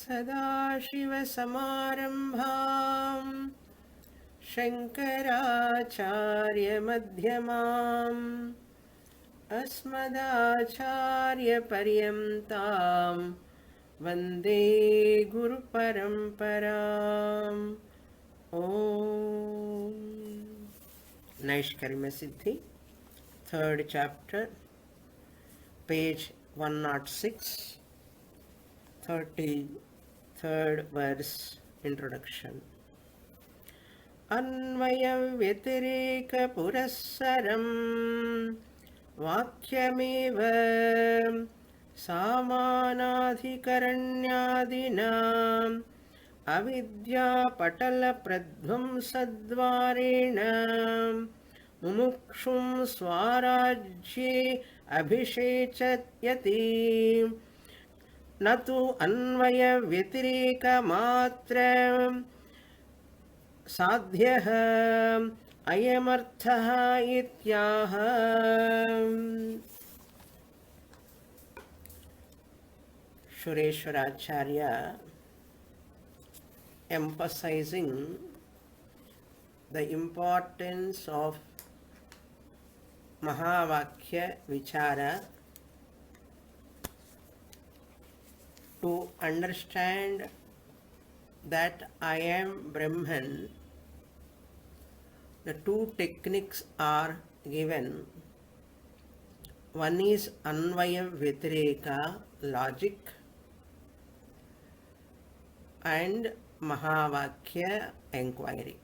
सदाशिवसमारम्भाम् शङ्कराचार्यमध्यमाम् अस्मदाचार्यपर्यन्ताम् वन्दे गुरुपरम्पराम्. Om. Naishkarmya Siddhi, third chapter, page 106, 33rd verse, introduction. Anvaya purassaram vakyameva samanadhikaranyadinam avidya patala pradvamsadvarena mumukshum swarajye abhishechyati natu anvaya vyatireka matra साध्यः अयमर्थः इत्याह. Sureshwaracharya emphasizing the importance of Mahavakya Vichara to understand that I am Brahman. The two techniques are given. One is Anvaya Vyatireka, logic, and Mahavakya, enquiry.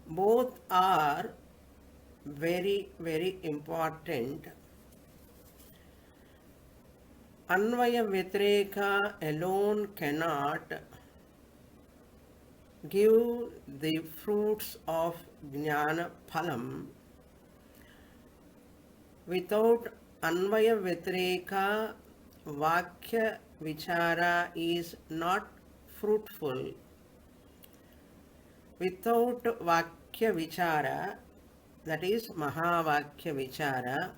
Both are very, very important. Anvaya Vyatireka alone cannot give the fruits of Jnana Phalam. Without Anvaya Vyatireka, Vakya Vichara is not fruitful. Without Vakya Vichara, that is Mahavakya Vichara,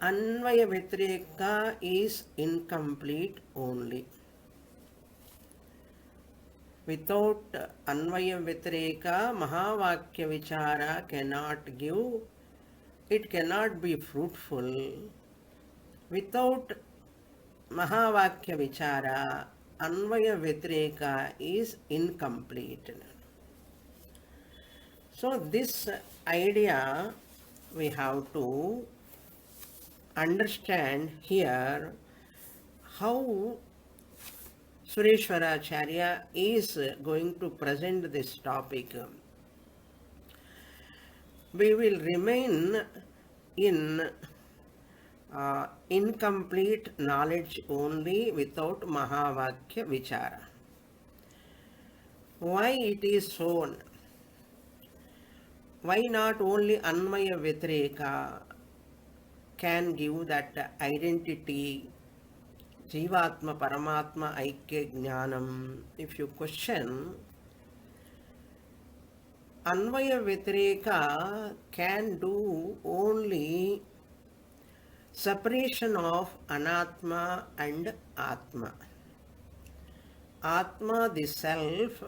Anvaya Vyatireka is incomplete only. Without Anvaya Vyatireka, Mahavakya Vichara cannot give, it cannot be fruitful. Without Mahavakya Vichara, Anvaya Vyatireka is incomplete. So this idea we have to understand here, how Sureshwaracharya is going to present this topic. We will remain in incomplete knowledge only without Mahavakya Vichara. Why it is so? Why not only Anvaya Vyatireka can give that identity, Jivatma Paramatma Aikya Jnanam? If you question, Anvaya Vyatireka can do only separation of Anatma and Atma. Atma, the self,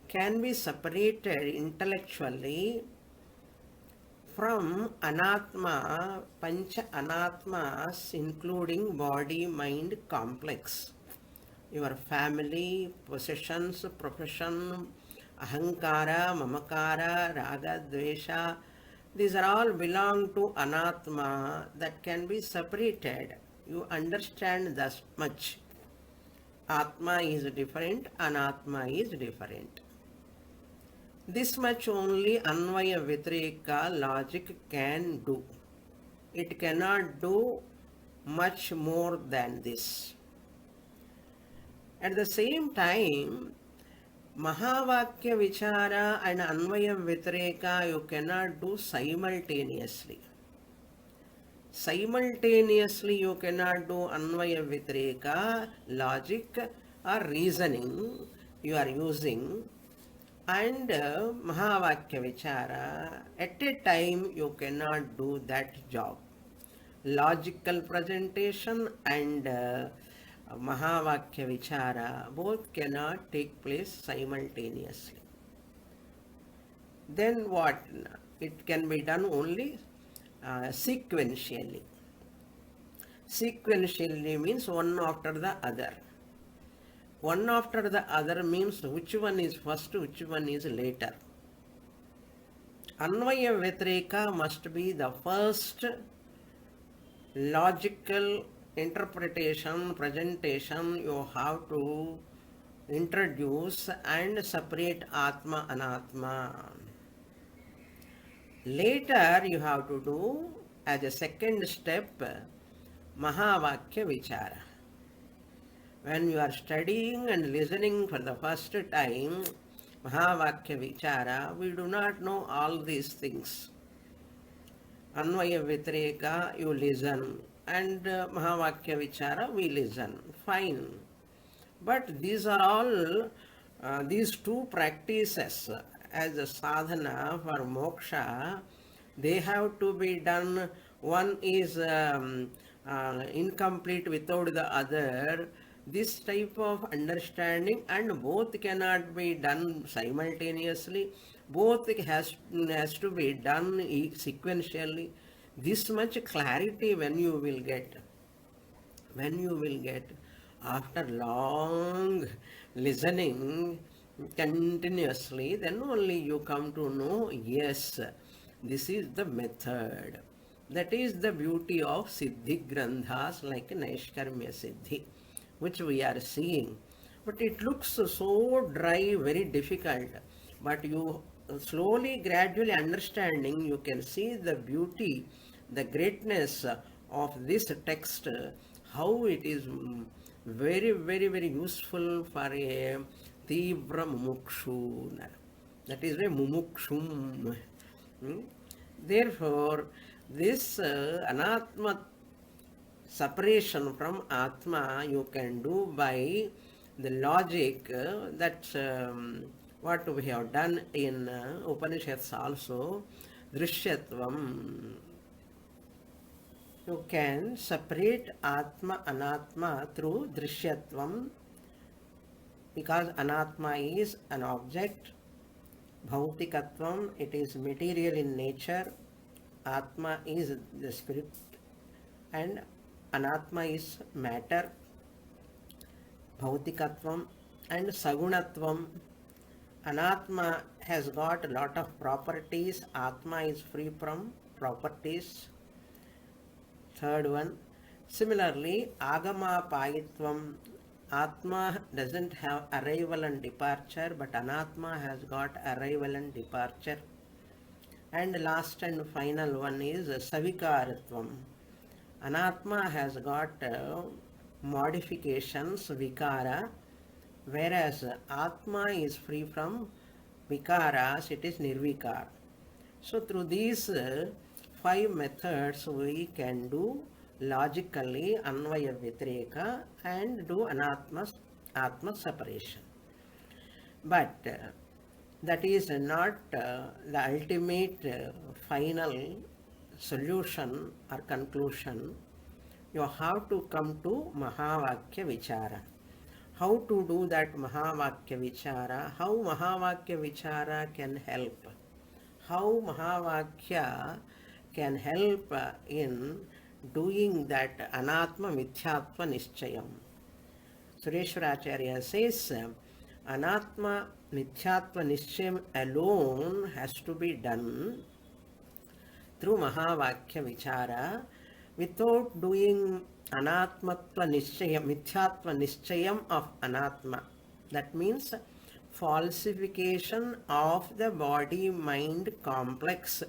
can be separated intellectually from Anatma, Pancha Anatmas, including body, mind, complex. Your family, possessions, profession, Ahankara, Mamakara, Raga, Dvesha, these are all belong to Anatma that can be separated. You understand thus much. Atma is different, Anatma is different. This much only Anvaya Vyatireka logic can do. It cannot do much more than this. At the same time, Mahavakya Vichara and Anvaya Vyatireka you cannot do simultaneously. Simultaneously you cannot do Anvaya Vyatireka, logic or reasoning you are using, and Mahavakya Vichara. At a time you cannot do that job. Logical presentation and Mahavakya Vichara, both cannot take place simultaneously. Then what? It can be done only sequentially. Sequentially means one after the other. One after the other means which one is first, which one is later. Anvaya Vyatireka must be the first logical interpretation, presentation you have to introduce and separate Atma Anatma. Later you have to do as a second step Mahavakya Vichara. When you are studying and listening for the first time Mahavakya Vichara, we do not know all these things. Anvaya Vyatireka, you listen, and Mahavakya Vichara, we listen. Fine. But these are all, these two practices as a sadhana for moksha, they have to be done. One is incomplete without the other. This type of understanding, and both cannot be done simultaneously. Both has to be done sequentially. This much clarity when you will get after long listening continuously, then only you come to know, yes, this is the method. That is the beauty of Siddhi Grandhas like Naishkarmya Siddhi, which we are seeing. But it looks so dry, very difficult. But you slowly, gradually understanding, you can see the beauty, the greatness of this text, how it is very, very, very useful for a Tivra Mumukshu. That is a Mumukshum. Therefore, this Anatma separation from Atma you can do by the logic. That's what we have done in Upanishads also. Drishyatvam. You can separate Atma Anatma through Drishyatvam, because Anatma is an object. Bhautikatvam, it is material in nature. Atma is the spirit, and Anatma is matter. Bhautikatvam and Sagunatvam. Anatma has got a lot of properties. Atma is free from properties. Third one. Similarly, Agama Payitvam. Atma doesn't have arrival and departure, but Anatma has got arrival and departure. And last and final one is Savikaratvam. Anatma has got modifications, vikara, whereas Atma is free from vikaras, it is nirvikar. So through these 5 methods we can do logically Anvaya Vyatireka and do Atma separation. But that is not the ultimate final solution or conclusion. You have to come to Mahavakya Vichara. How to do that Mahavakya Vichara? How Mahavakya Vichara can help? How Mahavakya can help in doing that Anatma Mithyatva Nischayam? Sureshwaracharya says, Anatma Mithyatva Nischayam alone has to be done through Mahavakya Vichara. Without doing Anatmatva Nischayam, Mithyatva Nischayam of Anatma, that means falsification of the body-mind complex,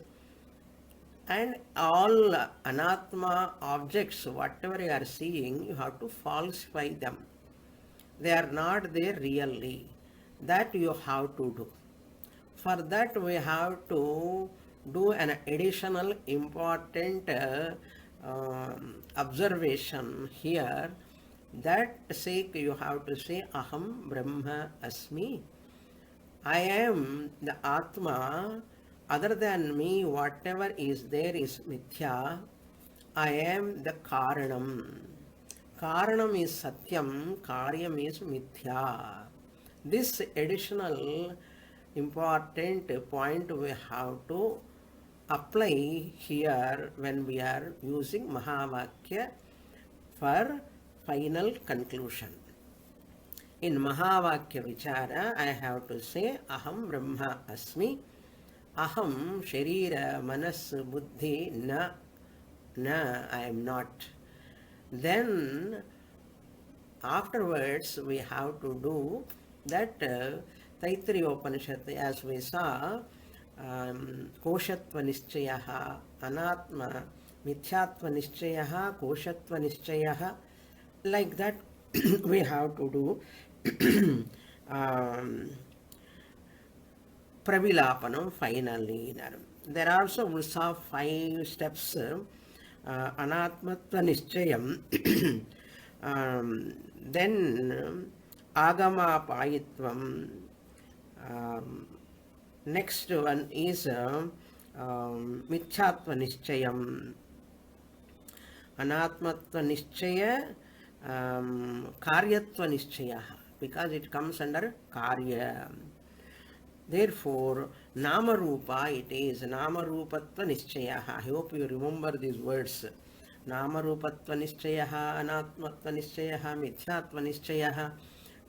and all Anatma objects, whatever you are seeing, you have to falsify them. They are not there really. That you have to do. For that we have to do an additional important observation here. That sake you have to say Aham Brahma Asmi. I am the Atma. Other than me, whatever is there is mithya. I am the Karanam. Karanam is Satyam, Karyam is Mithya. This additional important point we have to apply here when we are using Mahavakya for final conclusion. In Mahavakya Vichara, I have to say Aham Brahma Asmi, Aham Sharira Manas Buddhi Na, I am not. Then afterwards we have to do that Taittiriya Upanishad, as we saw, Koshatva Nishchayaha, Anatma, Mithyatva Nishchayaha, Koshatva Nishchayaha, like that we have to do Pravilapanam finally. There are also saw 5 steps. Anatmatva Nishchayam, then Agama Payitvam, next one is Mithyatva Nishchayam, Anatmatva Nishchaya, Karyatva Nishchaya, because it comes under Karya. Therefore, Nama Rupa it is, Nama Rupatva Nishchayaha. I hope you remember these words. Nama Rupatva Nishchayaha, Anatmatva Nishchayaha, Mithyatva Nishchayaha,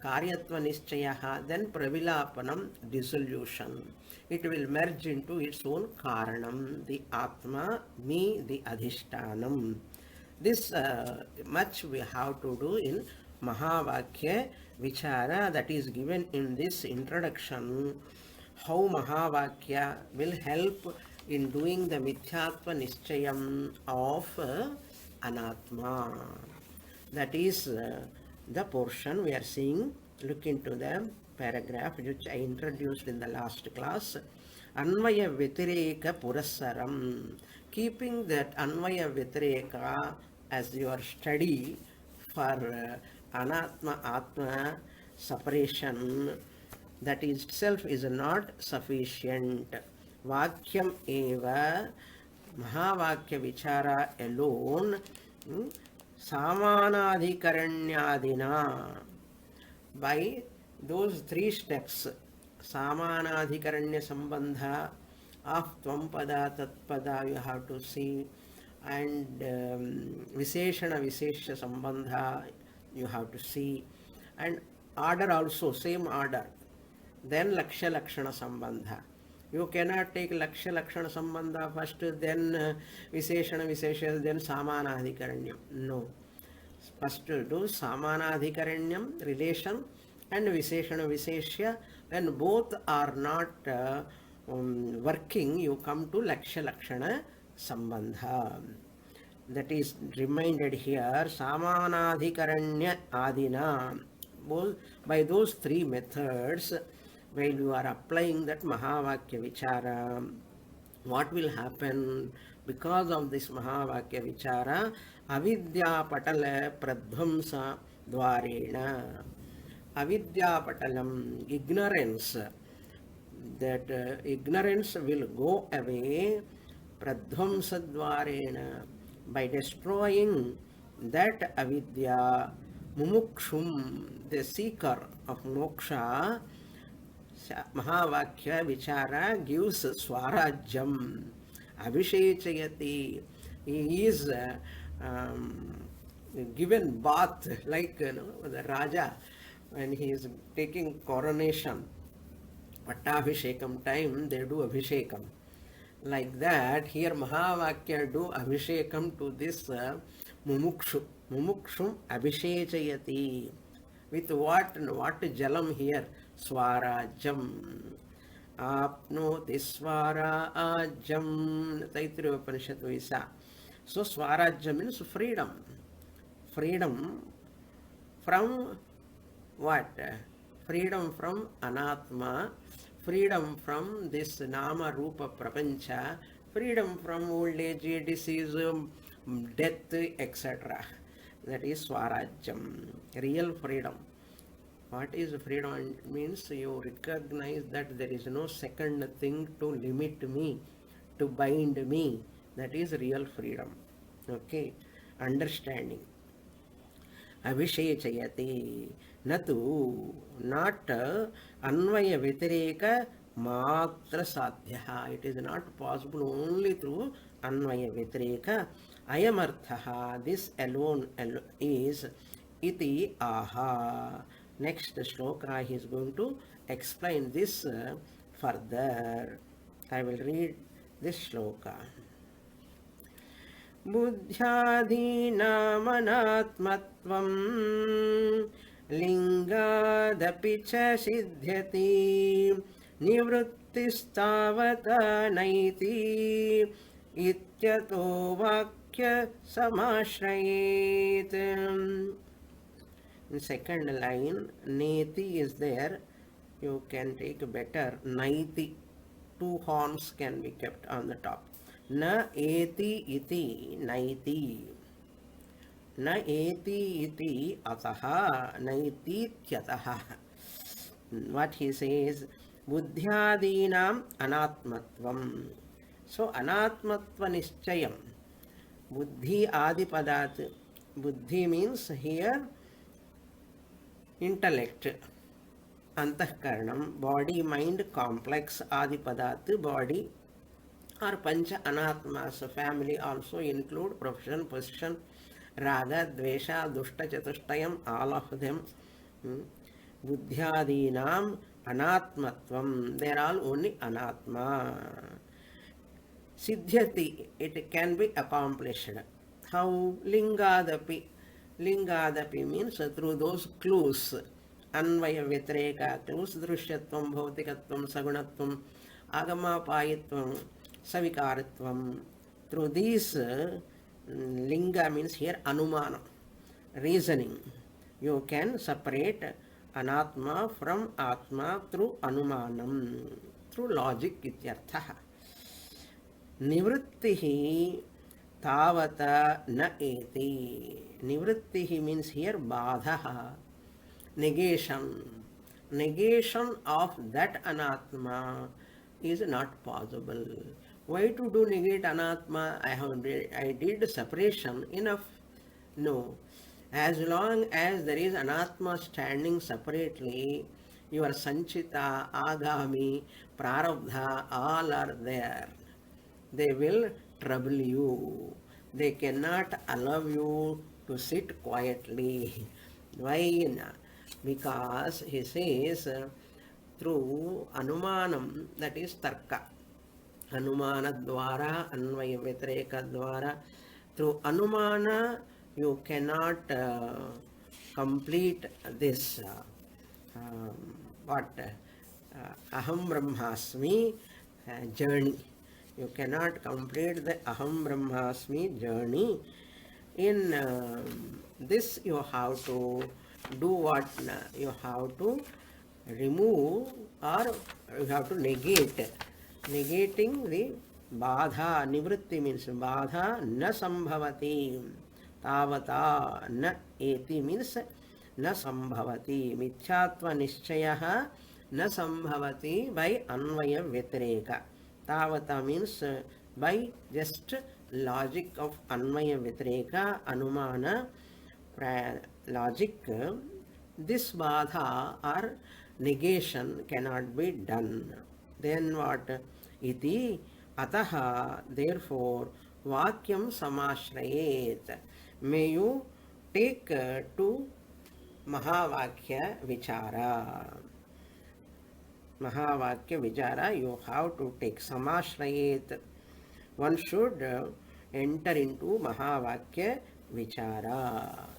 Karyatva Nishchayaha, then Pravilapanam, dissolution. It will merge into its own Karanam, the Atma, me, the Adhishtanam. This much we have to do in Mahavakya Vichara, that is given in this introduction. How Mahavakya will help in doing the Mithyatva Nishchayam of Anatma. That is the portion we are seeing. Look into the paragraph which I introduced in the last class. Anvaya Vitireka Purasaram. Keeping that Anvaya Vitireka as your study for Anatma Atma separation, that itself is not sufficient. Vakyam eva, Mahavakya Vichara alone, Samanadhikaranyadina, by those 3 steps, Samanadhikaranya Sambandha of Tvam-pada, Tat-pada, you have to see, and Visheshana Vishesha Sambandha, you have to see, and order also, same order. Then Lakshya Lakshana Sambandha. You cannot take Lakshya Lakshana Sambandha first, then Visheshana Vishesha, then Samanadhikaranyam. No. First do Samanadhikaranyam, relation, and Visheshana Vishesha. When both are not working, you come to Lakshya Lakshana Sambandha. That is reminded here, Samanadhikaranya Adina. By those 3 methods, while you are applying that Mahavakya Vichara, what will happen because of this Mahavakya Vichara? Avidya Patala Pradvamsa Dvarena. Avidya Patalam, ignorance, that ignorance will go away, Pradvamsa Dvarena, by destroying that avidya. Mumukshum, the seeker of moksha, Mahavakya Vichara gives Swarajyam, Abhishechayati. He is given bath like the Raja when he is taking coronation. Pattabhishekam time they do Abhishekam. Like that, here Mahavakya do Abhishekam to this Mumukshu. Mumukshum Abhishechayati. With what jalam here? Swarajam. Apnoti Swarajam. Taittiriya Upanishad Visa. So Swarajam means freedom. Freedom from what? Freedom from Anatma. Freedom from this Nama Rupa Prapancha. Freedom from old age, disease, death, etc. That is Swarajyam, real freedom. What is freedom? It means you recognize that there is no second thing to limit me, to bind me. That is real freedom. Okay, understanding. Avishechayati. Natu, not Anvaya Vitireka Matra Sadhyaha. It is not possible only through Anvaya Vitireka. Ayamarthaha. This alone is iti aha. Next shloka he is going to explain this further. I will read this shloka. बुद्ध्यादीनामनात्मत्वं लिङ्गादपि च सिद्ध्यति निवृत्तिस्तावता नैति इत्यतो वाक्यसमाश्रयेत्. In second line, neti is there. You can take better. Naiti. Two horns can be kept on the top. Na eti iti naiti. Na eti iti ataha naiti tyataha. What he says, buddhyadinam anatmatvam. So anatmatva nischayam. Buddhi adipadat. Buddhi means here intellect. Antahkaranam, body mind complex, adipadat, body, or pancha anatmas, family also include profession, position, raga, dvesha, dushta, chatushtayam, all of them. Buddhyadinam anatmatvam, they are all only anatma. Siddhyati, it can be accomplished. How? Lingadapi. Lingadapi means through those clues. Anvaya Vitreka clues, Drushyatvam, Bhautikatvam, Sagunatvam, Agamapayitvam, Savikaritvam. Through these, Linga means here Anumana, reasoning. You can separate Anatma from Atma through Anumanam, through logic ityarthaha. Nivrittihi Tavata na eti. Nivrittihi means here Badhaha, negation. Negation of that anatma is not possible. Why to do negate anatma? I did separation, enough. No. As long as there is anatma standing separately, your sanchita, agami, prarabdha, all are there. They will trouble you. They cannot allow you to sit quietly. Why? Because he says through anumanam, that is tarka. Anumana dvara, anvaya vitreka dvara. Through anumana, you cannot complete this aham brahmasmi journey. You cannot complete the aham brahmasmi journey. In this you have to do what? You have to remove, or you have to negate. Negating the badha. Nivritti means badha na sambhavati. Tavata na eti means na sambhavati. Mithyatva nishchayaha na sambhavati by anvaya vitreka. Tavata means by just logic of anvaya vitreka, anumana, logic, this badha or negation cannot be done. Then what? Iti ataha, therefore, vakyam samashrayet. May you take to Mahavakya Vichara. Mahavakya Vichara, you have to take samashrayet. One should enter into Mahavakya Vichara.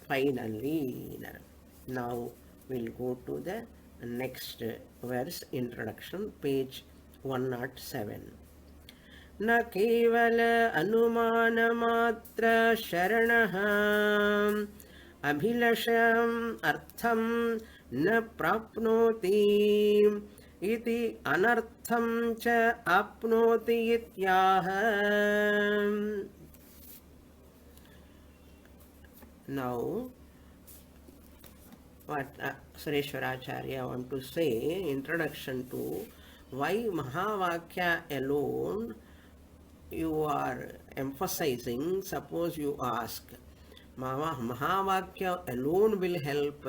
Finally, now we'll go to the next verse, introduction, page 107. न केवल अनुमान मात्र शरणः अभिलषम् अर्थं न प्राप्नोति इति अनर्थं च आप्नोति इत्याह. Now, what Sureshwaracharya want to say, introduction to why Mahavakya alone you are emphasizing. Suppose you ask, Mahavakya alone will help.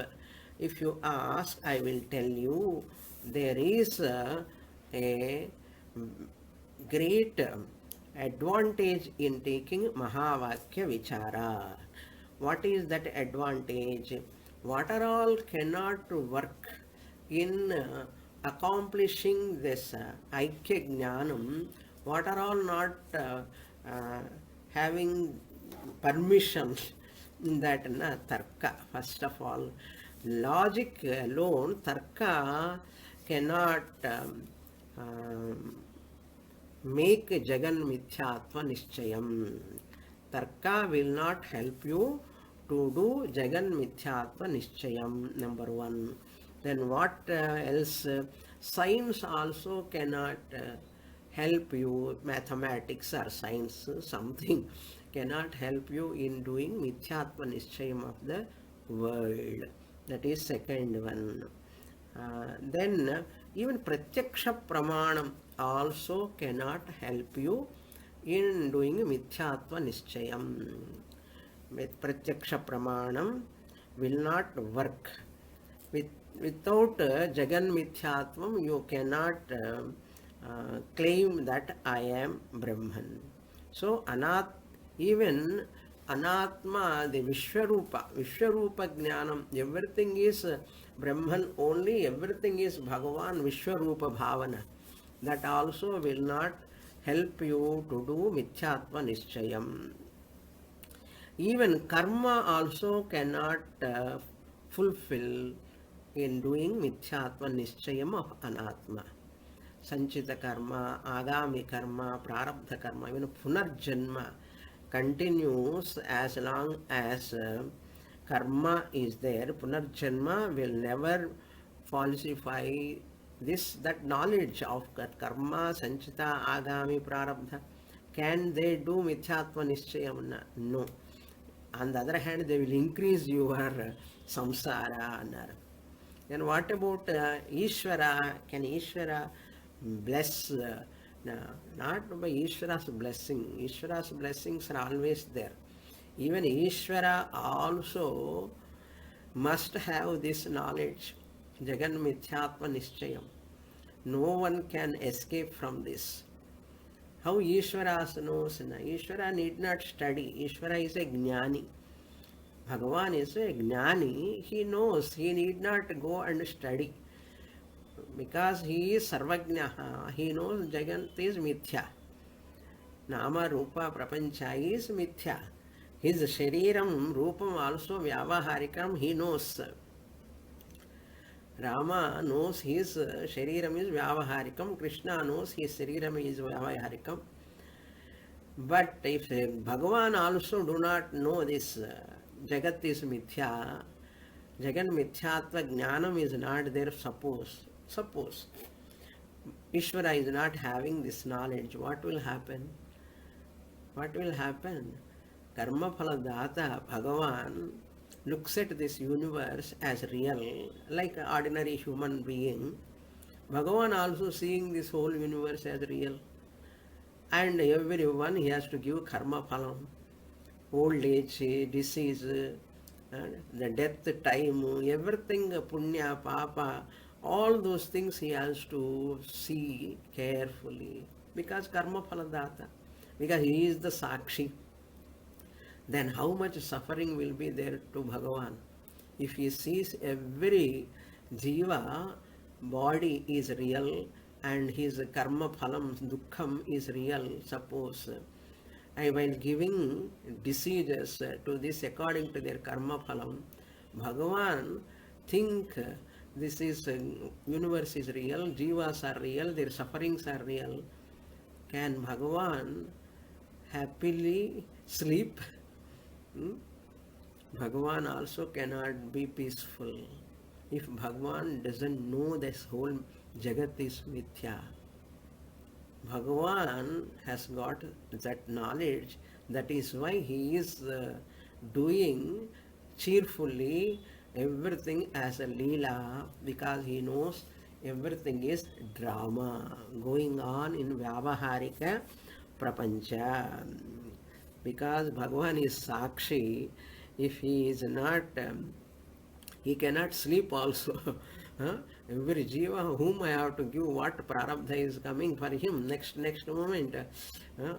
If you ask, I will tell you, there is a great advantage in taking Mahavakya Vichara. What is that advantage? What are all cannot work in accomplishing this Aikya Jnanam? What are all not uh, having permission that tarka? First of all, logic alone, tarka cannot make Jagan Mithyatva Nischayam. Tarka will not help you to do Jagan Mithyatva Nischayam, number one. Then what else? Science also cannot help you, mathematics or science, something cannot help you in doing Mithyatva Nischayam of the world. That is second one. Then even Pratyaksha Pramanam also cannot help you in doing Mithyatva Nischayam. With Pratyaksha Pramanam will not work. Without Jagan Mithyatvam, you cannot claim that I am Brahman. So, even Anatma, the Vishwarupa Jnanam, everything is Brahman only, everything is Bhagavan, Vishwarupa Bhavana. That also will not help you to do Mithyatva Nischayam. Even karma also cannot fulfill in doing Mithyatva Nischayam of Anatma. Sanchita karma, Agami karma, Prarabdha karma, even Punarjanma continues as long as karma is there. Punarjanma will never falsify that knowledge of karma, Sanchita, Agami, Prarabdha. Can they do Mithyatva Nischayam? No. On the other hand, they will increase your samsara. Then what about Ishvara? Can Ishvara bless? Not by Ishvara's blessing. Ishvara's blessings are always there. Even Ishvara also must have this knowledge. Jagan Mithyatva Nischayam. No one can escape from this. How Ishvara knows? Ishvara need not study. Ishvara is a Jnani. Bhagavan is a Jnani. He knows. He need not go and study. Because he is Sarvajnaha. He knows Jagan is Mithya. Nama Rupa Prapancha is Mithya. His Shariram, Rupam also Vyavaharikam, he knows. Rama knows his Shariram is Vyavaharikam. Krishna knows his Shariram is Vyavaharikam. But if Bhagavan also do not know this, Jagat is Mithya, Jagan Mithyatva Jnanam is not there, suppose Ishvara is not having this knowledge, what will happen? What will happen? Karma Phala Data, Bhagavan, looks at this universe as real, like an ordinary human being. Bhagavan also seeing this whole universe as real. And everyone he has to give karma phalam. Old age, disease, the death time, everything, punya, papa, all those things he has to see carefully. Because karma phala data. Because he is the sakshi. Then how much suffering will be there to Bhagavan? If he sees every jiva body is real and his karma phalam dukkham is real, suppose, and while giving diseases to this according to their karma phalam, Bhagavan think this is universe is real, jivas are real, their sufferings are real. Can Bhagavan happily sleep? Bhagavan also cannot be peaceful if Bhagavan doesn't know this whole Jagat is Mithya. Bhagavan has got that knowledge, that is why he is doing cheerfully everything as a Leela, because he knows everything is drama going on in Vyavaharika Prapancha. Because Bhagavan is Sakshi, If he is not, he cannot sleep also. Huh? Every jiva whom I have to give what prarabdha is coming for him next moment.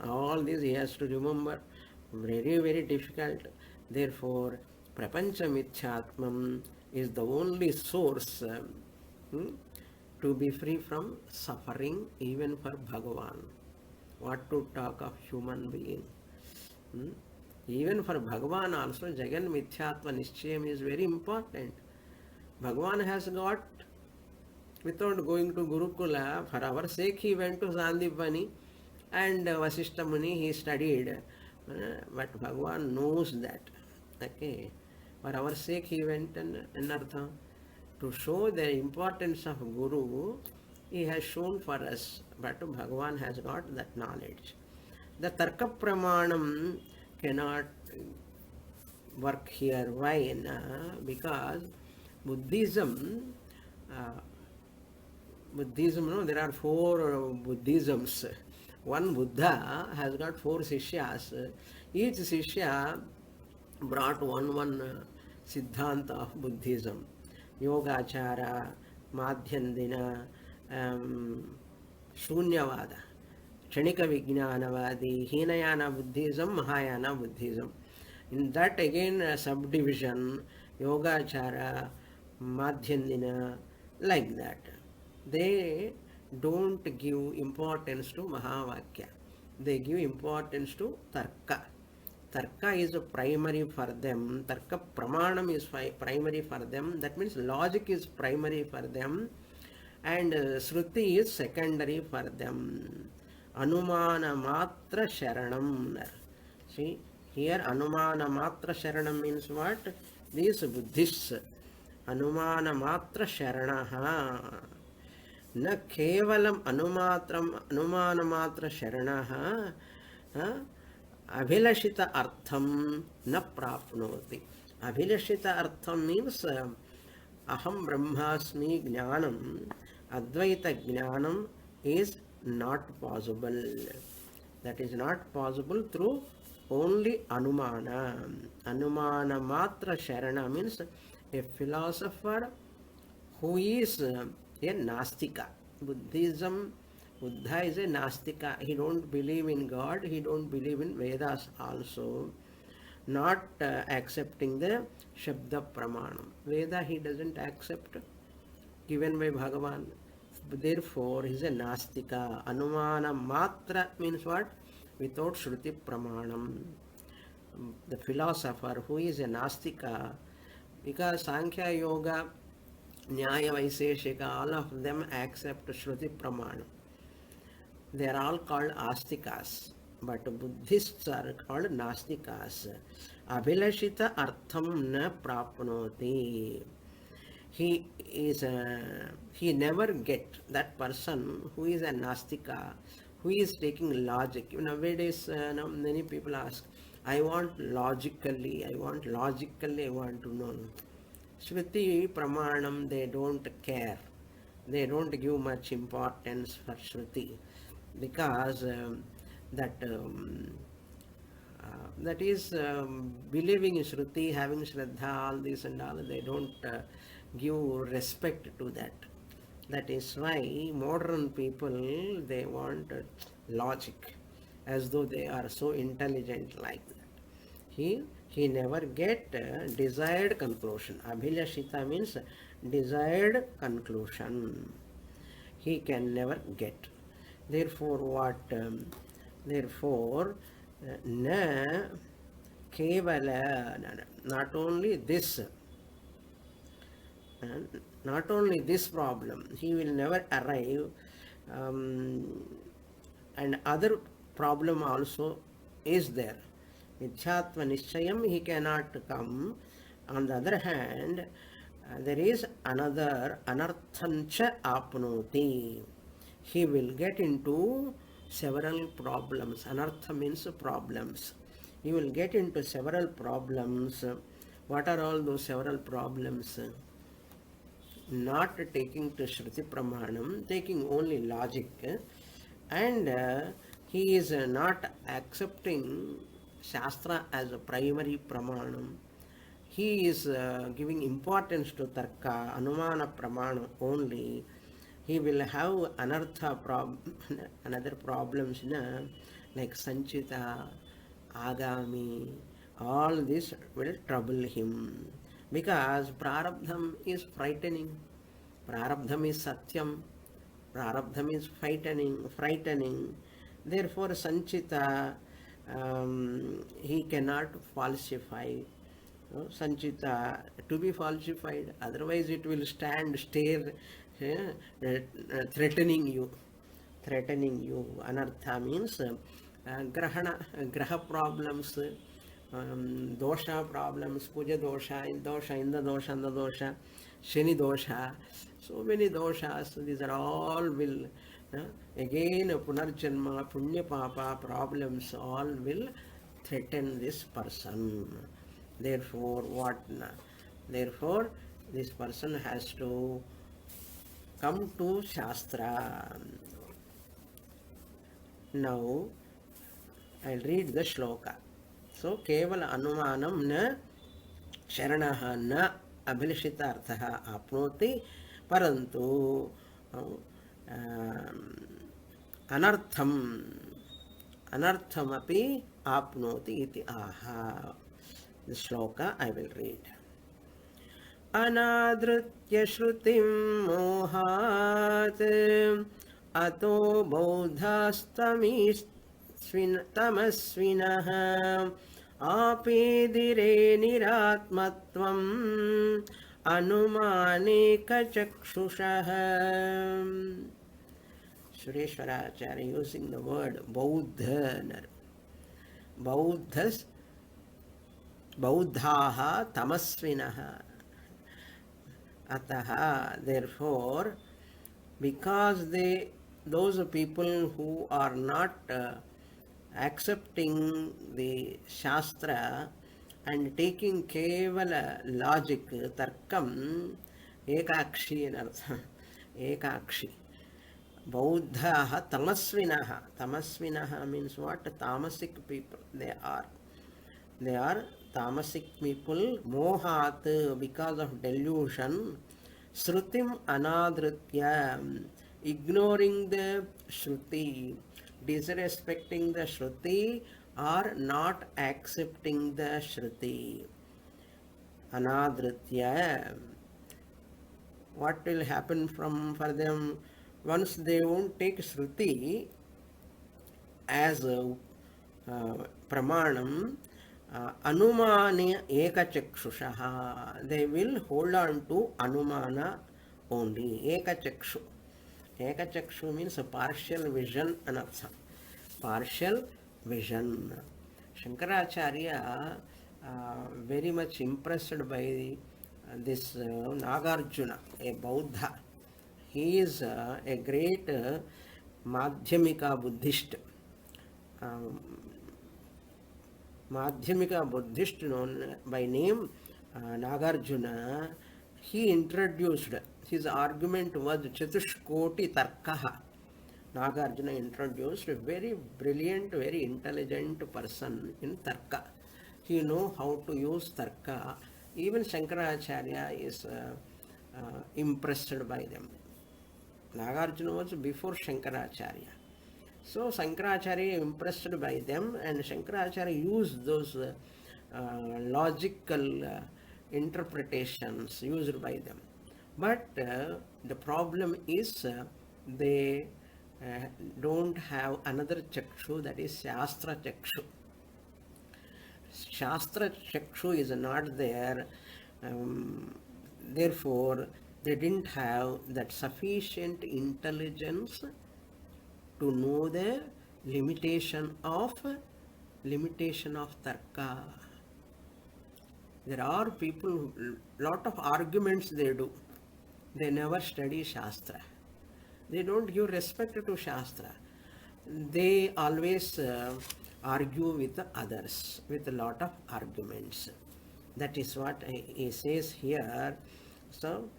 All this he has to remember. Very, very difficult. Therefore, prapancha mithyatmam is the only source hmm, to be free from suffering even for Bhagavan. What to talk of human being? Hmm? Even for Bhagavan also, Jagan Mithyatva Nischayam is very important. Bhagavan has got, without going to Gurukula, for our sake he went to Sandipani and Vasishta Muni he studied. But Bhagavan knows that. Okay. For our sake he went and Artha. To show the importance of Guru, he has shown for us. But Bhagavan has got that knowledge. The Tarka Pramanam cannot work here. Why? Because Buddhism, there are four Buddhisms. One Buddha has got four Sishyas. Each Sishya brought one Siddhanta of Buddhism. Yogachara, Madhyandina, Shunyavada, Kshanika Vijnanavadi, Hinayana Buddhism, Mahayana Buddhism. In that again subdivision, Yogachara, Madhyandina, like that. They don't give importance to Mahavakya. They give importance to Tarka. Tarka is primary for them. Tarka Pramanam is primary for them. That means logic is primary for them. And Shruti is secondary for them. Anumana Matra Sharanam. See, here Anumana Matra Sharanam means what? These Buddhists. Anumana Matra Sharanaha. न केवलम अनुमान मात्र शरणः अभिलषित अर्थम न प्राप्नोति. अभिलषित अर्थम means अहम ब्रह्मास्मि ज्ञानम, अद्वैत ज्ञानम is not possible. That is not possible through only anumana. Anumana matra sharana means a philosopher who is a Nastika. Buddha is a Nastika. He don't believe in God. He don't believe in Vedas also. Not accepting the Shabda Pramanam. Veda he doesn't accept, given by Bhagavan. Therefore, he is a Nastika. Anumana Matra means what? Without Shruti Pramanam. The philosopher who is a Nastika, because Sankhya Yoga, Nyaya Vaiseshika, all of them accept Shruti Pramanam. They are all called Astikas, but Buddhists are called Nastikas. Abhilashita Artham na prapnoti. He never get, that person who is a Nastika, who is taking logic. Nowadays, many people ask, I want logically, I want to know. Shruti Pramanam, they don't care. They don't give much importance for Shruti, because that is believing in Shruti, having Shraddha, all this and all, they don't give respect to that. That is why modern people, they want logic, as though they are so intelligent like that. He never get desired conclusion. Abhilashita means desired conclusion. He can never get. Therefore, what? Therefore, na kevala, not only this problem, he will never arrive, and other problem also is there. Mithyatva Nishchayam, he cannot come. On the other hand, there is another anarthancha apnoti. He will get into several problems. Anartha means problems. He will get into several problems. What are all those several problems? Not taking to Shruti Pramanam, taking only logic, and he is not accepting Shastra as a primary Pramanam. he is giving importance to tarka, anumana pramana only, he will have another problems, like sanchita, agami, all this will trouble him. Because prarabdham is frightening, prarabdham is satyam, prarabdham is frightening. Therefore, sanchita, he cannot falsify. Sanchita to be falsified, otherwise it will stare, threatening you. Anartha means graha problems, dosha problems, puja dosha, inda dosha, anda dosha, shani dosha, so many doshas. These are all will again punarjanma, punya papa problems all will threaten this person. Therefore this person has to come to Shastra. Now I'll read the shloka. So kevala anumanam na sharanaha na abhilishita arthaha apnoti parantu anarthamapi apnoti iti aha. The shloka I will read. Anadritya shrutim mohat ato bodhastamasvinah apedire niratmatvam anumaneka chakshusah. Sureshwaracharya using the word Bauddhas, Bauddhaha tamasvinaha. Ataha, therefore, because those people who are not accepting the Shastra and taking kevala logic, tarkam, ekakshi in artha, ekakshi. Bauddhaha tamasvinaha. Tamasvinaha means what? Tamasic people. They are tamasic people. Mohat, because of delusion. Shrutim anadritya, ignoring the Shruti, disrespecting the Shruti, or not accepting the Shruti. Anadritya. What will happen for them? Once they won't take Shruti as pramanam, anumana ekachakshushaha, they will hold on to anumana only. Ekachakshu. Ekachakshu means a partial vision anartha. Partial vision. Shankaracharya very much impressed by this Nagarjuna, a Buddha. He is a great Madhyamika Buddhist. Madhyamika Buddhist known by name Nagarjuna. He introduced, his argument was Chatushkoti Tarkaha. Nagarjuna introduced a very brilliant, very intelligent person in Tarka. He knows how to use Tarka. Even Shankaracharya is impressed by them. Nagarjuna was before Shankaracharya. So Shankaracharya impressed by them, and Shankaracharya used those logical interpretations used by them. But the problem is they don't have another chakshu, that is Shastra chakshu. Shastra chakshu is not there. Therefore, they didn't have that sufficient intelligence to know the limitation of tarka. There are people, lot of arguments they do. They never study Shastra. They don't give respect to Shastra. They always argue with others with a lot of arguments. That is what he says here. So,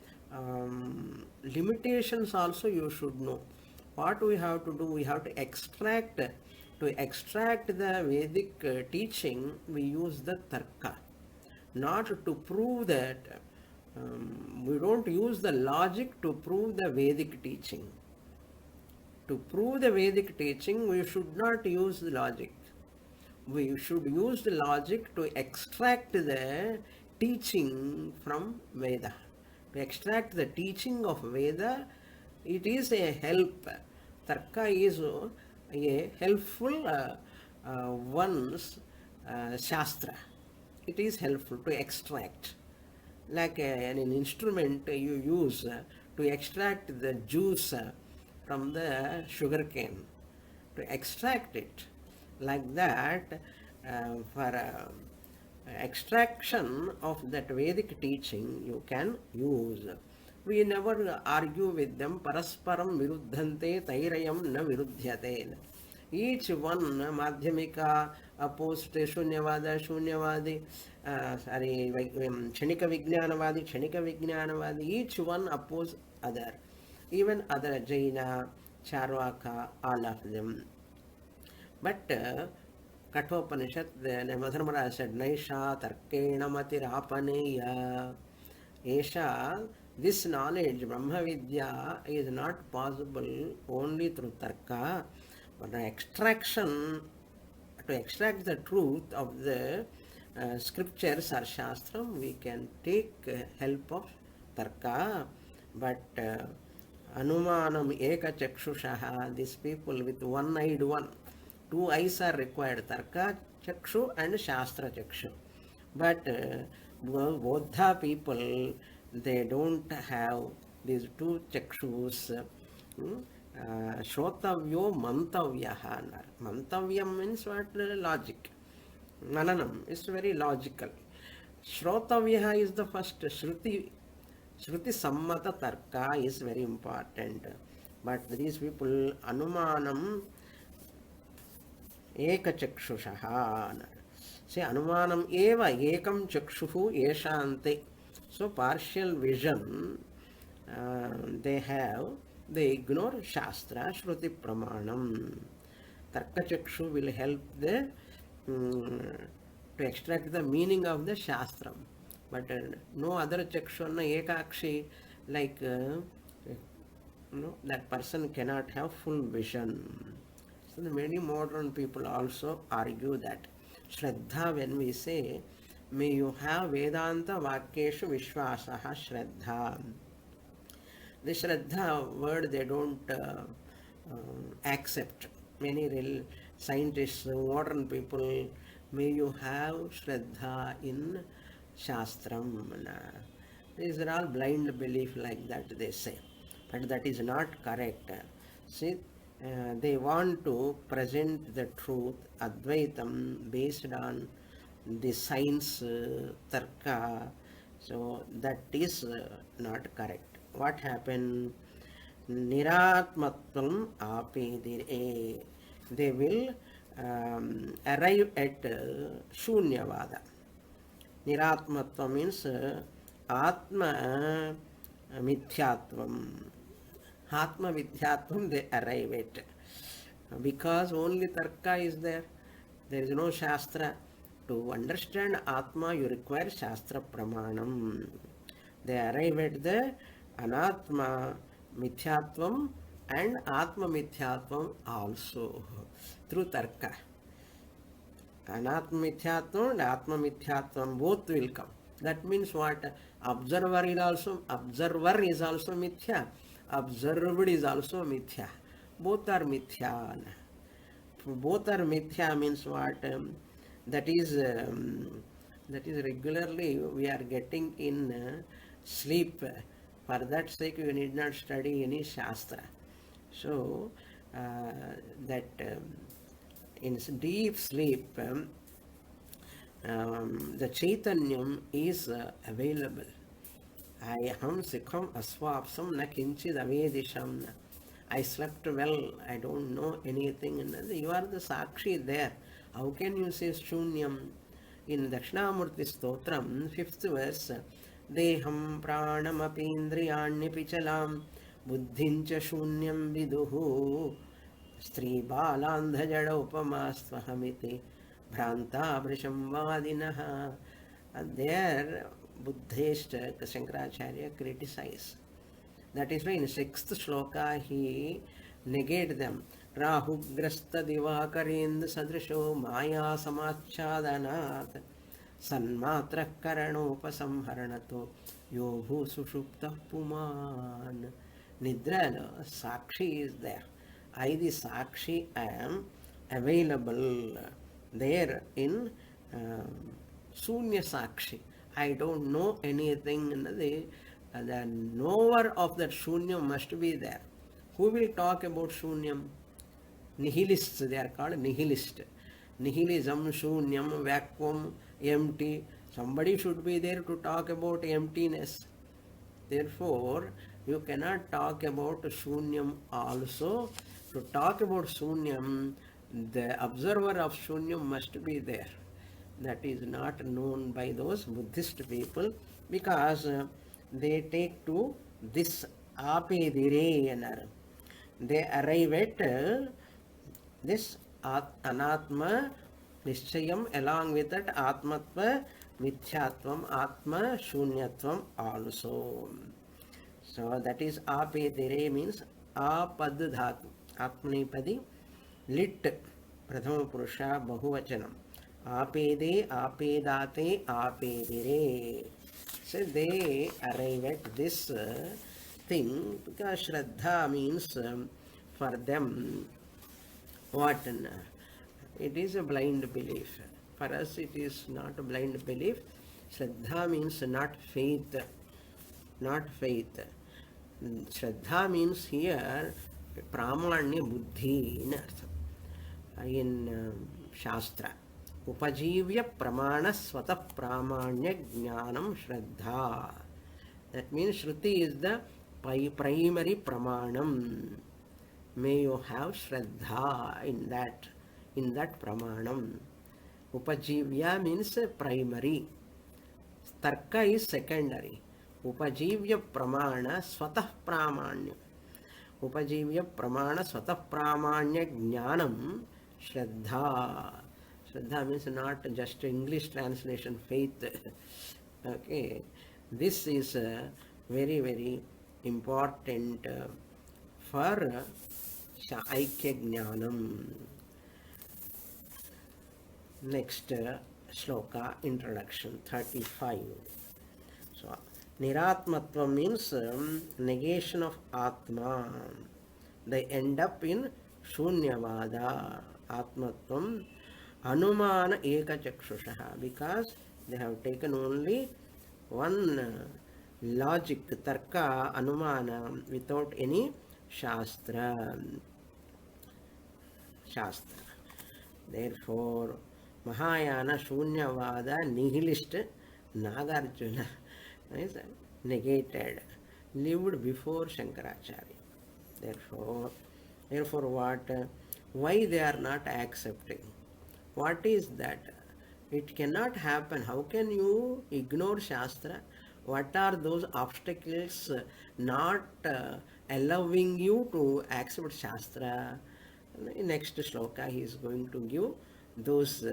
limitations also you should know. What we have to do, we have to extract the Vedic teaching, we use the Tarka. not to prove that. We don't use the logic to prove the Vedic teaching. To prove the Vedic teaching, we should not use the logic. We should use the logic to extract the teaching from Veda. To extract the teaching of Veda, it is a help. Tarka is a helpful one's Shastra. It is helpful to extract. Like an instrument you use to extract the juice from the sugar cane, to extract it. Like that, for extraction of that Vedic teaching, you can use. We never argue with them. Parasparam viruddhante tairayam na viruddhyate. Each one, madhyamika opposed shunyavada, shunyavadi, kshanika vijnanavadi, each one oppose other. Even other Jaina, Charvaka, all of them. But Kathopanishad, the Mother Maharaj said, Naisha tarkena matirapaneya. Esha, this knowledge, Brahma Vidya, is not possible only through Tarka, but an extraction, to extract the truth of the scriptures or Shastram, we can take help of Tarka. But Anumanam Eka Chakshushaha, these people with one-eyed one, two eyes are required, Tarka Chakshu and Shastra Chakshu. But Bodha people, they don't have these two Chakshus. Shrotavyo Mantavyaha. Mantavyam means what? Logic. Mananam is very logical. Shrotavyaha is the first. Shruti Sammata Tarka is very important. But these people, Anumanam Eka Chakshushaha. Say Anumanam Eva Ekam Chakshuhu Eshante. So partial vision they have. They ignore Shastra, Shruti Pramanam. Tarka Chakshu will help the to extract the meaning of the Shastram. But no other Chakshu, Ekakshi, like that person cannot have full vision. So the many modern people also argue that Shraddha, when we say, may you have Vedanta Vakyeshu Vishwasaha Shraddha. The Shraddha word they don't accept. Many real scientists, modern people, may you have Shraddha in Shastram. These are all blind belief like that they say. But that is not correct. See, they want to present the truth, Advaitam, based on the science, Tarka. So that is not correct. What happened? Niratmatvam apidire. They will arrive at Shunyavada. Niratmatvam means Atma Mithyatvam. Atma Mithyatvam they arrive at. Because only Tarka is there. There is no Shastra. To understand Atma, you require Shastra Pramanam. They arrive at the Anatma Mithyatvam and Atma Mithyatvam also through Tarka. Anatma Mithyatvam and Atma Mithyatvam both will come. That means what? Observer is also Mithya. Observed is also Mithya. Both are Mithya. Both are Mithya means what? That is regularly we are getting in sleep. For that sake, you need not study any Shastra. So, that in deep sleep, the Chaitanyam is available. Aham sikham aswapsam na kinchid avedisham. I slept well, I don't know anything. You are the Sakshi there. How can you say Shunyam? In Dakshinamurti Stotram, 5th verse, Deham pranam apindriyanni pichalam buddhincha shunyam viduhu stri balandha jada upamasvahamiti bhranta vrisham vadinaha. There, Buddhist Shankaracharya criticized. That is why in 6th shloka he negate them. Rahugrasta divakarind sadrisho maya samachchadanat sanmatra karanopasamharanato yobhu sushupta puman. Nidra, Sakshi is there. I, the Sakshi, am available there in Sunya Sakshi. I don't know anything. The knower of that Shunyam must be there. Who will talk about Shunyam? Nihilists, they are called nihilist. Nihilism, Shunyam, vacuum, empty. Somebody should be there to talk about emptiness. Therefore, you cannot talk about Shunyam also. To talk about Shunyam, the observer of Shunyam must be there. That is not known by those Buddhist people because they take to this apedire. They arrive at this anatma nishchayam along with that atmatva mithyatvam atma shunyatvam also. So that is apedire means apad dhatu. Atmanipadi lit prathama purusha bahuvachanam. Apede, apedate, apedire. So they arrive at this thing because Shraddha means for them what? It is a blind belief. For us it is not a blind belief. Shraddha means not faith. Not faith. Shraddha means here pramanya buddhi in artham. In Shastra. Upajivya pramana swata pramanya jnanam shraddha. That means Shruti is the primary pramanam. May you have shraddha in that pramanam. Upajivya means primary. Tarka is secondary. Upajivya pramana swatah pramanya. Upajivya pramana swatah pramanya jnanam shraddha. Shraddha means not just English translation, faith. Okay. This is very, very important for Aikya Jnanam. Next shloka, introduction, 35. So, Niratmatva means negation of Atma. They end up in Shunyavada. Atmatvam Anumana Eka Chakshushaha, because they have taken only one logic, Tarka, Anumana, without any Shastra. Therefore, Mahayana Shunyavada nihilist Nagarjuna is negated, lived before Shankaracharya. Therefore what? Why they are not accepting? What is that? It cannot happen. How can you ignore Shastra? What are those obstacles not allowing you to accept Shastra? In next shloka, he is going to give those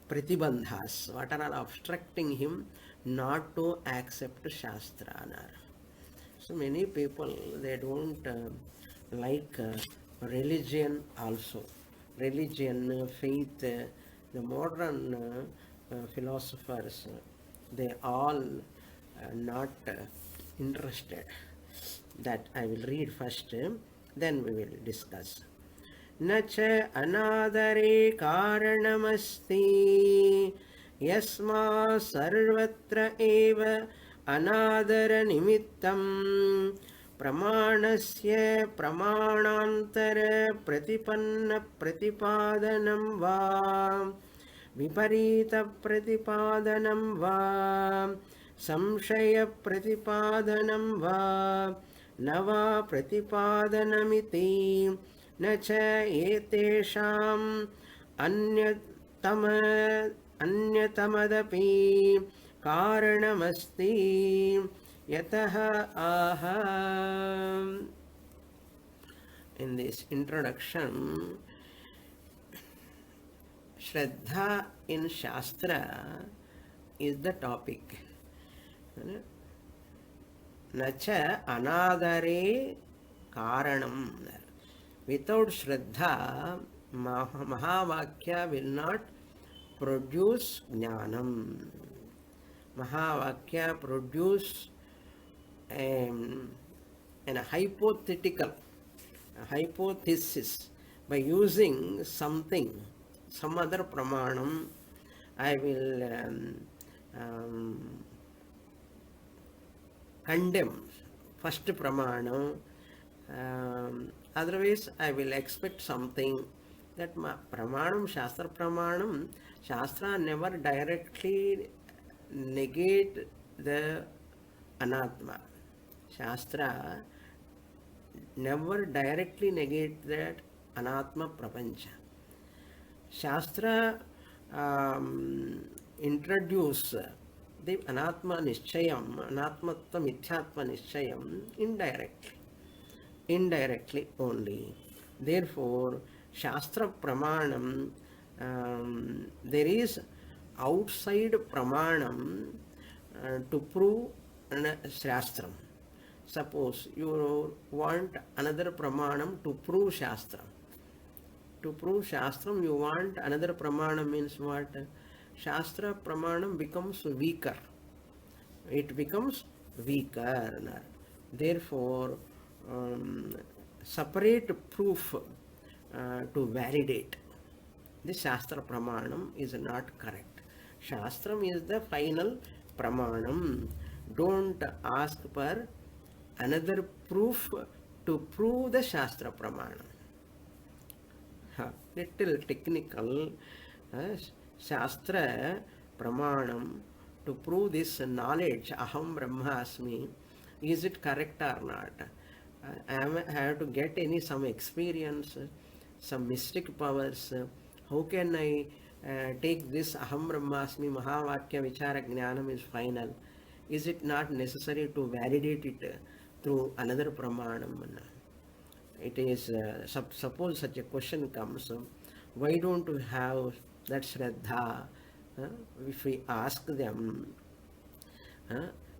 pratibandhas, what are obstructing him not to accept Shastra. So many people, they don't like religion also. Religion, faith, the modern philosophers, they all not interested. That I will read first, then we will discuss. Nacha anadare karanamasti yasma sarvatra eva anadara nimittam pramanasya pramanantara pratipanna pratipadanam va viparita pratipadanam va samshaya pratipadanam va nava pratipadanamiti न च एतेषाम् अन्यतमदपि कारणमस्ति यतः आह. In this introduction, Shraddha in Shastra is the topic. Nacha anadare karanam. Without Shraddha, Mahavakya will not produce Jnanam. Mahavakya produce an hypothesis by using something, some other pramanam. I will condemn first pramanam. Otherwise, I will expect something that pramanam, Shastra pramanam, Shastra never directly negate the anatma. Shastra never directly negate that anatma prapancha. Shastra introduce the anatma nischayam, anatmatva mithyatma nischayam indirectly only. Therefore, Shastra pramanam, there is outside pramanam to prove Shastram. Suppose you want another pramanam to prove Shastram. To prove Shastram, you want another pramanam means what? Shastra pramanam becomes weaker. It becomes weaker. Therefore, separate proof to validate the Shastra pramanam is not correct. Shastram is the final pramanam. Don't ask for another proof to prove the Shastra pramanam. Little technical. Shastra pramanam to prove this knowledge, aham brahmasmi, is it correct or not? I have to get some experience, some mystic powers. How can I take this aham brahmasmi mahavakya vichara jnanam is final? Is it not necessary to validate it through another pramanam? It is, suppose such a question comes, why don't we have that Shraddha? If we ask them,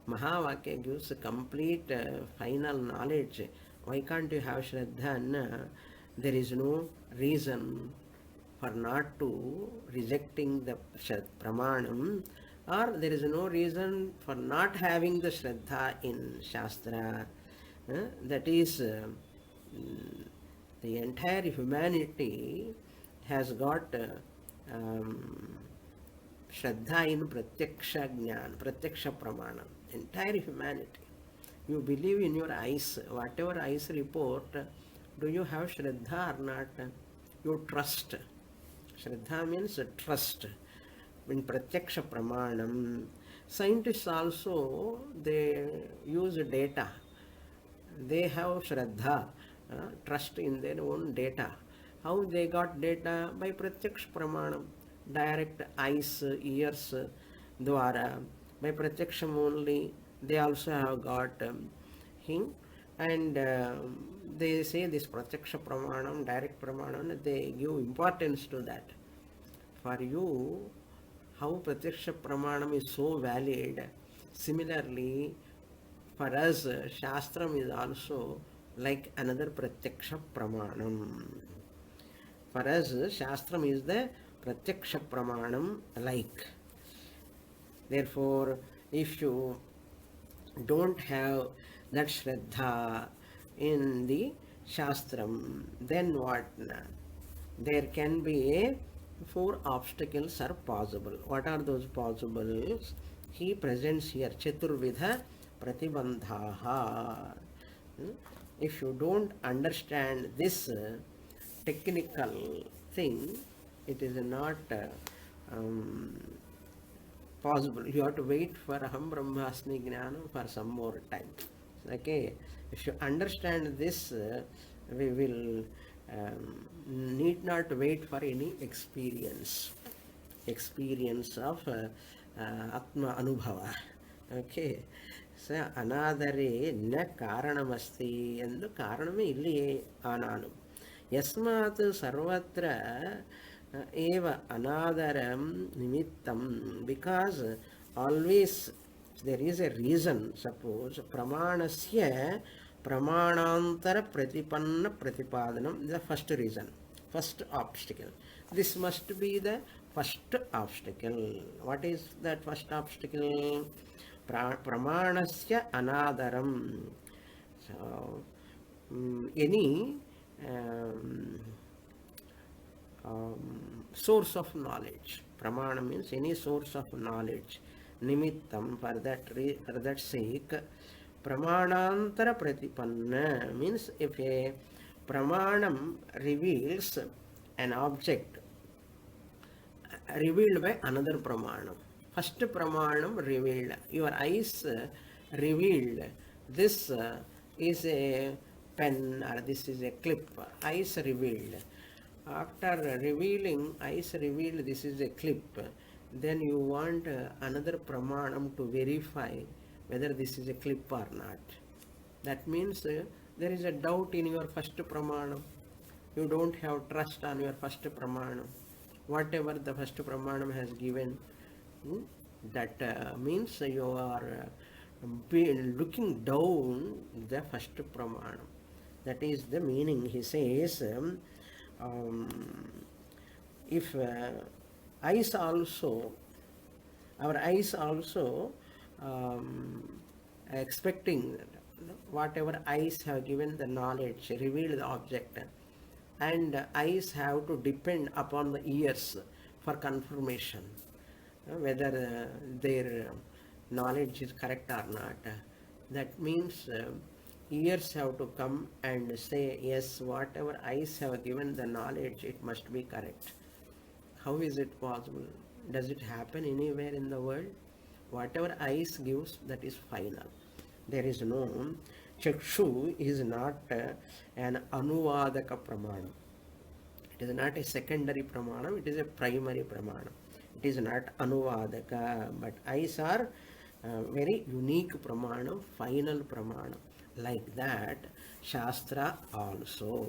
Mahavakya gives a complete final knowledge. Why can't you have Shraddha? There is no reason for not to rejecting the pramanam, or there is no reason for not having the Shraddha in Shastra. That is, the entire humanity has got Shraddha in Pratyaksha Jnana, Pratyaksha Pramanam. Entire humanity. You believe in your eyes, whatever eyes report, do you have Shraddha or not? You trust. Shraddha means trust. In Pratyaksha Pramanam, scientists also, they use data. They have Shraddha, trust in their own data. How they got data? By Pratyaksha Pramanam. Direct eyes, ears, dwara. By Pratyaksham only, they also have got him. And they say this Pratyaksha Pramanam, direct Pramanam, they give importance to that. For you, how Pratyaksha Pramanam is so valid, similarly, for us, Shastram is also like another Pratyaksha Pramanam. For us, Shastram is the Pratyaksha Pramanam like. Therefore, if you don't have that Shraddha in the Shastram, then what? There can be 4 obstacles are possible. What are those possibles? He presents here Chaturvidha Pratibandhaha. If you don't understand this technical thing, it is not possible. You have to wait for Aham Brahmasmi Jnanam for some more time. Okay, if you understand this, we will need not wait for any experience of Atma Anubhava. Okay, so anadare na karanamasti endu karaname illiye ananu. Yasmat sarvatra eva anadaram nimittam, because always there is a reason. Suppose pramanasya pramanantara pratipanna pratipadanam, the first reason, first obstacle. This must be the first obstacle. What is that first obstacle? Pramanasya anadaram. So, any um, source of knowledge. Pramana means any source of knowledge. Nimittam, for that sake, pramanantara pratipanna means if a pramanam reveals an object revealed by another pramanam. First pramanam revealed, your eyes revealed this is a pen or this is a clip. Eyes revealed. After revealing, eyes revealed this is a clip, then you want another pramanam to verify whether this is a clip or not. That means there is a doubt in your first pramanam. You don't have trust on your first pramanam. Whatever the first pramanam has given, that means you are looking down the first pramanam. That is the meaning. He says, if eyes also, our eyes also expecting whatever eyes have given the knowledge, revealed the object, and eyes have to depend upon the ears for confirmation, whether their knowledge is correct or not. That means ears have to come and say, yes, whatever eyes have given the knowledge, it must be correct. How is it possible? Does it happen anywhere in the world? Whatever eyes gives, that is final. There is no, chakshu is not an anuvadaka pramanam. It is not a secondary pramanam, it is a primary pramanam. It is not anuvadaka, but eyes are very unique pramanam, final pramanam. Like that, Shastra also.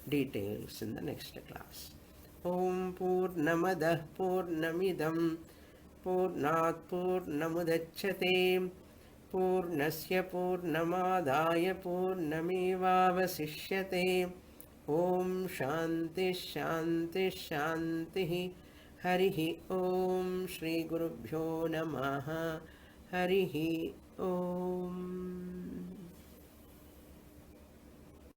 Details in the next class. Om Purnamadah Purnamidam Purnat Purnamudachyate Purnasya Purnamadaya Purnamevavasishyate. Om Shanti Shanti Shanti. Harihi Om Shri Gurubhyo Namaha. Harihi Om.